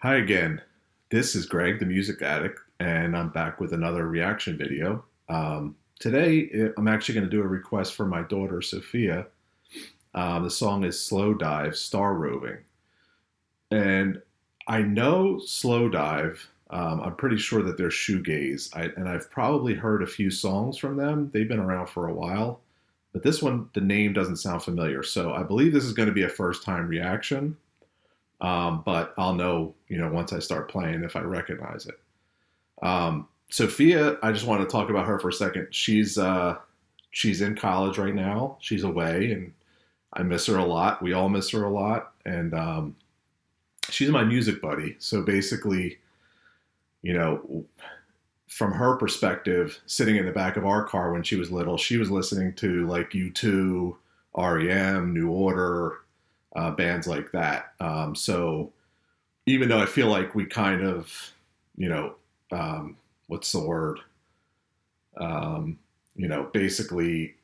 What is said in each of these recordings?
Hi again. This is Greg, the music addict, and I'm back with another reaction video. Today, I'm actually going to do a request for my daughter, Sophia. The song is Slowdive, Star Roving. And I know Slowdive. I'm pretty sure that they're shoegaze, and I've probably heard a few songs from them. They've been around for a while, but this one, the name doesn't sound familiar. So I believe this is going to be a first-time reaction. But I'll know, once I start playing if I recognize it. Sophia, I just want to talk about her for a second. She's in college right now. She's away, and I miss her a lot. We all miss her a lot, and she's my music buddy. So basically, from her perspective, sitting in the back of our car when she was little, she was listening to like U2, REM, New Order. Bands like that. So even though I feel like we kind of, what's the word? Basically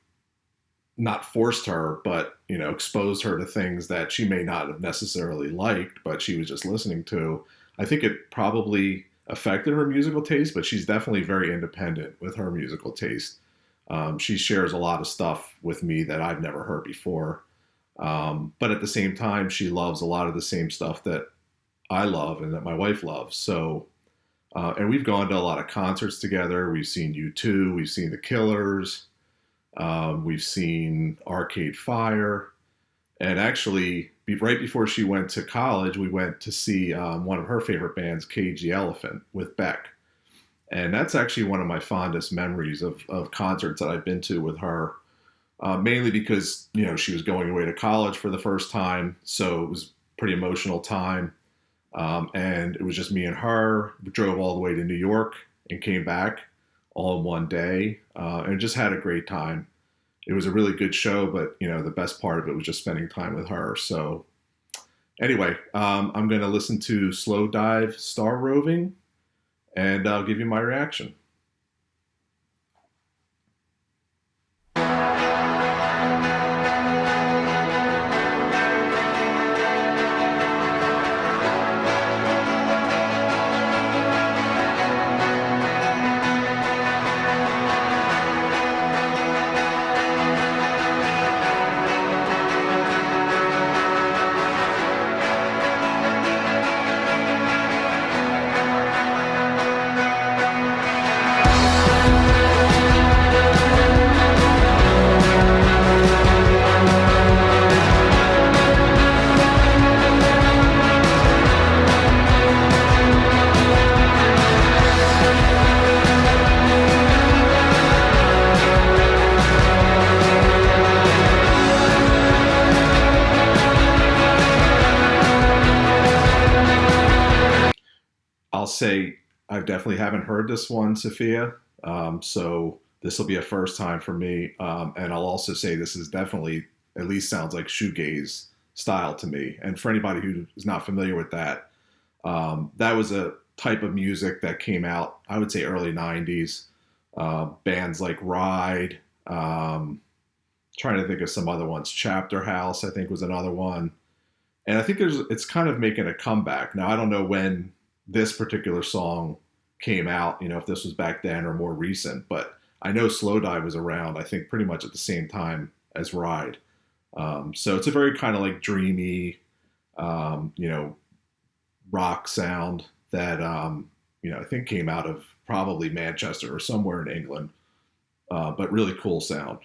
not forced her, but, exposed her to things that she may not have necessarily liked, but she was just listening to. I think it probably affected her musical taste, but she's definitely very independent with her musical taste. She shares a lot of stuff with me that I've never heard before. But at the same time, she loves a lot of the same stuff that I love and that my wife loves. So, and we've gone to a lot of concerts together. We've seen U2, we've seen The Killers, we've seen Arcade Fire. And actually, right before she went to college, we went to see one of her favorite bands, Cage the Elephant, with Beck. And that's actually one of my fondest memories of concerts that I've been to with her. Mainly because, she was going away to college for the first time. So it was a pretty emotional time. And it was just me and her. We drove all the way to New York and came back all in one day and just had a great time. It was a really good show, but, the best part of it was just spending time with her. So anyway, I'm going to listen to Slowdive, Star Roving, and I'll give you my reaction. I'll say I definitely haven't heard this one, Sophia. So this will be a first time for me. And I'll also say this is definitely, at least sounds like shoegaze style to me. And for anybody who is not familiar with that, that was a type of music that came out, I would say early 90s. Bands like Ride, trying to think of some other ones. Chapter House, I think, was another one. And I think it's kind of making a comeback. Now, I don't know when this particular song came out, if this was back then or more recent, but I know Slowdive was around, I think, pretty much at the same time as Ride. So it's a very kind of like dreamy, rock sound that, I think came out of probably Manchester or somewhere in England, but really cool sound.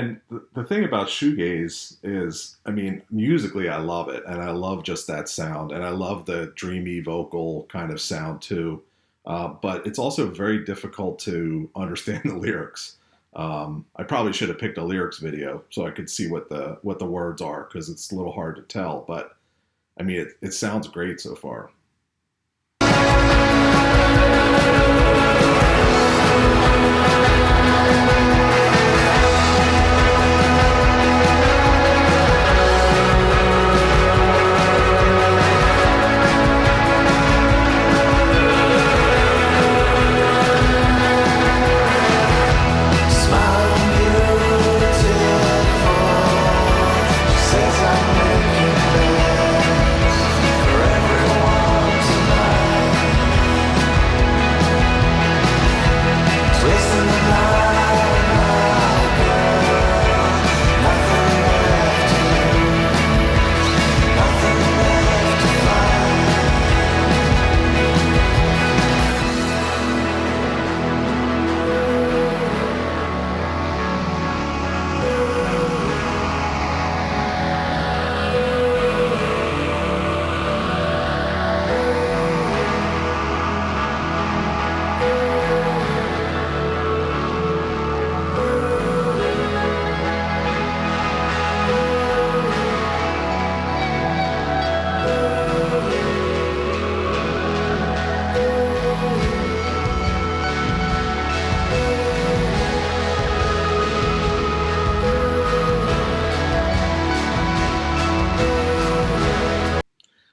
And the thing about shoegaze is, I mean, musically, I love it, and I love just that sound, and I love the dreamy vocal kind of sound too. But it's also very difficult to understand the lyrics. I probably should have picked a lyrics video so I could see what the words are because it's a little hard to tell. But I mean, it sounds great so far.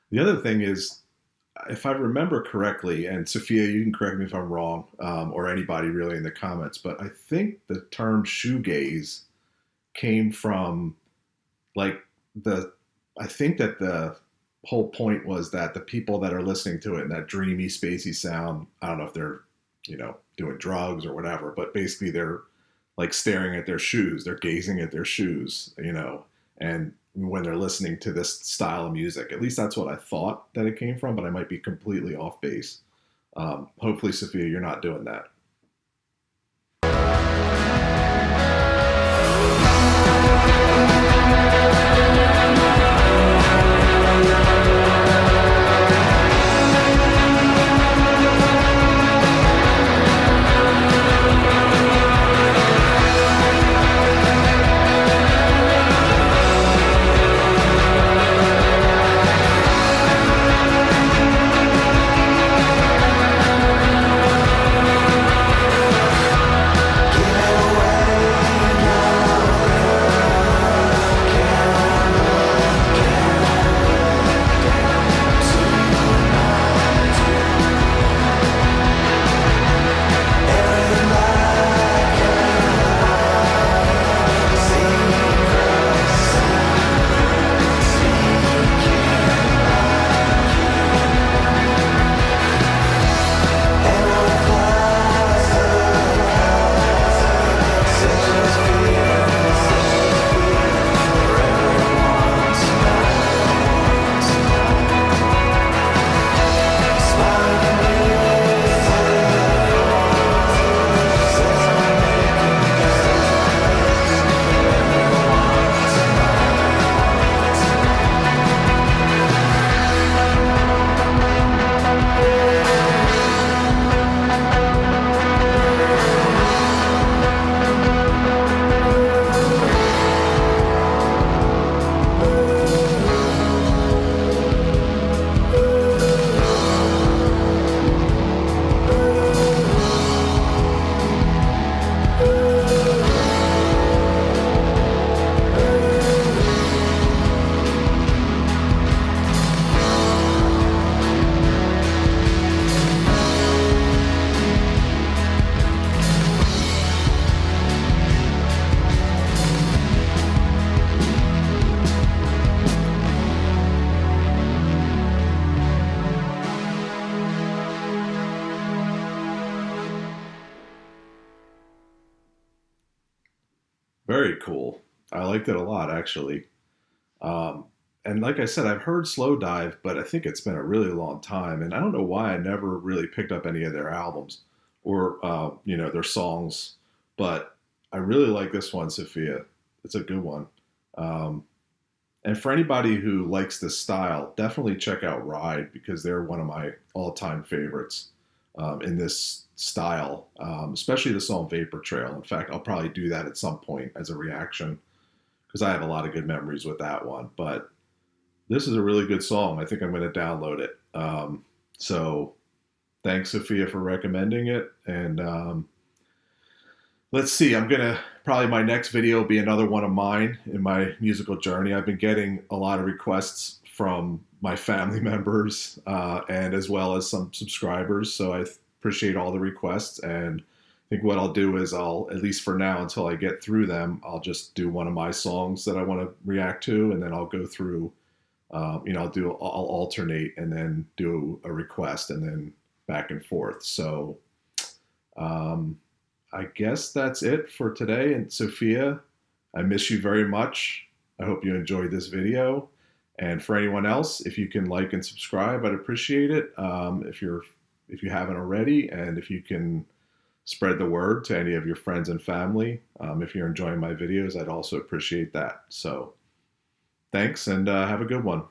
The other thing is, if I remember correctly, and Sophia, you can correct me if I'm wrong, or anybody really in the comments, but I think the term shoegaze came from like the, I think that the whole point was that the people that are listening to it in that dreamy, spacey sound, I don't know if they're, doing drugs or whatever, but basically they're like staring at their shoes, they're gazing at their shoes, and when they're listening to this style of music. At least that's what I thought that it came from, but I might be completely off base. Hopefully, Sophia, you're not doing that. Very cool. I liked it a lot, actually. Um, and like I said, I've heard Slowdive, but I think it's been a really long time, and I don't know why I never really picked up any of their albums or their songs. But I really like this one, Sophia. It's a good one. Um, and for anybody who likes this style, definitely check out Ride because they're one of my all-time favorites in this style, especially the song Vapor Trail. In fact, I'll probably do that at some point as a reaction because I have a lot of good memories with that one. But this is a really good song. I think I'm going to download it. So thanks, Sophia, for recommending it. And let's see, I'm going to probably my next video will be another one of mine in my musical journey. I've been getting a lot of requests from my family members and as well as some subscribers. So I appreciate all the requests. And I think what I'll do is I'll, at least for now, until I get through them, I'll just do one of my songs that I want to react to. And then I'll go through, I'll alternate and then do a request and then back and forth. So, I guess that's it for today. And Sophia, I miss you very much. I hope you enjoyed this video. And for anyone else, if you can like and subscribe, I'd appreciate it. If you haven't already, and if you can spread the word to any of your friends and family, if you're enjoying my videos, I'd also appreciate that. So thanks, and have a good one.